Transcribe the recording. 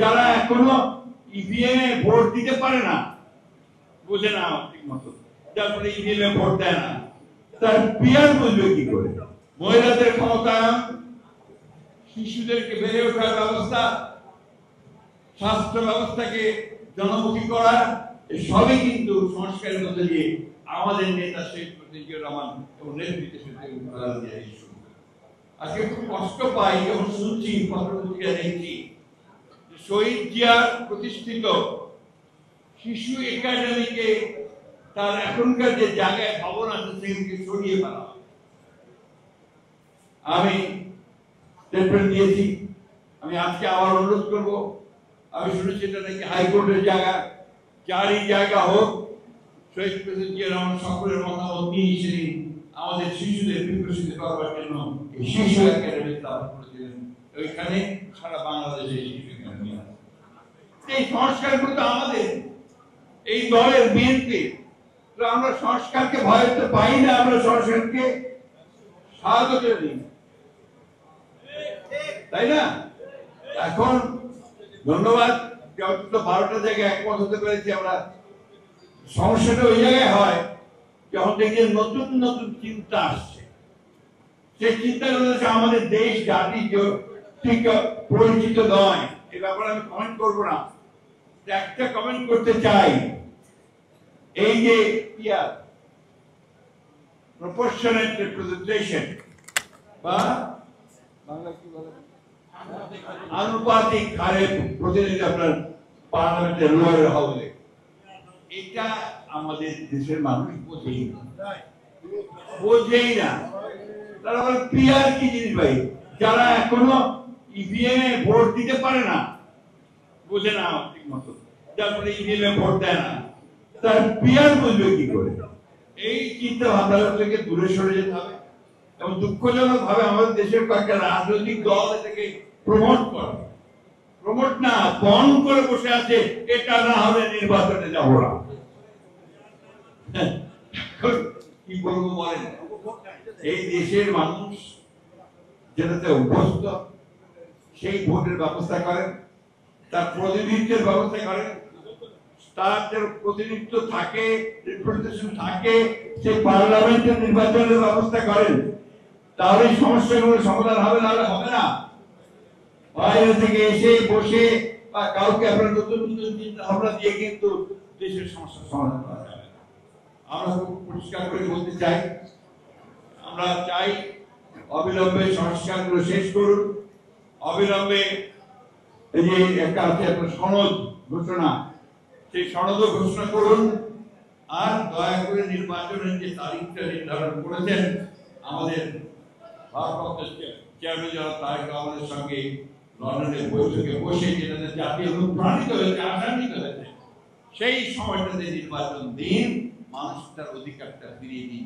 যারা এখনো ইভিএম এ ভোট দিতে পারে না, বুঝে না ঠিক মতো, তারপরে ইভিএম এ ভোট দেয় না, তার পিয়ার বুঝবে কি করে? মহিলাদের ক্ষমতায়ন, শিশুদেরকে বেড়ে ওঠার ব্যবস্থা, স্বাস্থ্য ব্যবস্থাকে জনমুখী করা, সবই কিন্তু সংস্কারের মধ্যে দিয়ে আমাদের নেতা শহীদ জিয়াউর রহমান এবং নেতৃত্বে আজকে খুব কষ্ট পাই যখন শুনছি, পত্রপত্রিকা দেখছি শহীদ জিয়ার প্রতিষ্ঠিত শিশু একাডেমিকে তার এখনকার যে জায়গায় ভবন আছে সেগুলিকে সরিয়ে ফেলা। আমি স্টেটমেন্ট দিয়েছি, আমি আজকে আবার অনুরোধ করব, আমি শুনেছি এটা নাকি হাইকোর্টের জায়গা, যারই জায়গা হোক, শহীদ প্রেসিডেন্ট জিয়া রহমান সকলের মতামত নিয়ে এসে আমাদের শিশুদের বিকশিত করবার জন্য এই শিশু একাডেমি স্থাপন করেছিলেন। ওইখানে সারা বাংলাদেশে শিশু একাডেমি আছে। এই সংস্কারগুলো তো আমাদের এই দলের বিএনপি, আমরা সংস্কারকে ভয় তো পাই না, আমরা সংস্কারকে স্বাগত দিই, তাই না? এখন ধন্যবাদ, 12টা জায়গায় একমত হতে পেরেছি আমরা। সমস্যাটা ওই জায়গায় হয় যখন দেখি নতুন নতুন চিন্তা আসছে, সেই চিন্তাগুলো আমাদের দেশ জাতি ঠিক পরিচিত নয়। এই ব্যাপারে আমি কমেন্ট করবো না, একটা কমেন্ট করতে চাই। এই যে প্রপোর্শনেট রিপ্রেজেন্টেশন বা বাংলা কি বলে, আনুপাতিক হারে প্রতিনিধি আপনার পার্লামেন্টের লোয়ার হাউসে, এটা আমাদের দেশের মানুষ বোঝেই না। তারা বলে পিয়ার কি জিনিস ভাই? যারা এখনো ইভিএম এ ভোট দিতে পারে না, বুঝে না ঠিক মতো, তারপরে ইভিএম এ ভোট দেয় না, তার পিয়ার বুঝবে কি করে? এই চিন্তা ভাবনা থেকে দূরে সরে যেতে হবে। এবং দুঃখজনক ভাবে আমাদের দেশের কয়েকটা রাজনৈতিক দল এটাকে প্রমোট না বন করে বসে আছে, এটা না হলে নির্বাচনে যাব না। কি বলবো বলেন? এই দেশের মানুষ যেটাতে অভ্যস্ত, সেই ভোটের ব্যবস্থা করেন, তার প্রতিনিধিত্বের ব্যবস্থা করেন, তার প্রতিনিধিত্ব থাকে, রিপ্রেজেন্টেশন থাকে, সেই পার্লামেন্টের নির্বাচনের ব্যবস্থা করেন, তাহলে সমস্যাগুলো সমাধান হবে, নাহলে হবে না। বাইরে থেকে এসে বসে বা কাউকে আপনার নতুন নতুন চিন্তা ভাবনা দিয়ে কিন্তু দেশের সমস্যার সমাধান করা যাবে না। আমরা খুব পরিষ্কার করে বলতে চাই, আমরা চাই অবিলম্বে সংস্কারগুলো শেষ করুন, অবিলম্বে এই যে একটা আছে আপনার সনদ ঘোষণা, সেই সনদও ঘোষণা করুন। আর দয়া করে নির্বাচনের যে তারিখটা নির্ধারণ করেছেন আমাদের ভারপ্রাপ্ত চেয়ারম্যান জনাব তারেক রহমানের সঙ্গে লন্ডনের বৈঠকে বসে, যেটাতে জাতি অনুপ্রাণিত হয়েছে, আশান্বিত হয়েছে, সেই সময়টাতে নির্বাচন দিন, মানুষ তার অধিকারটা ফিরিয়ে দিন।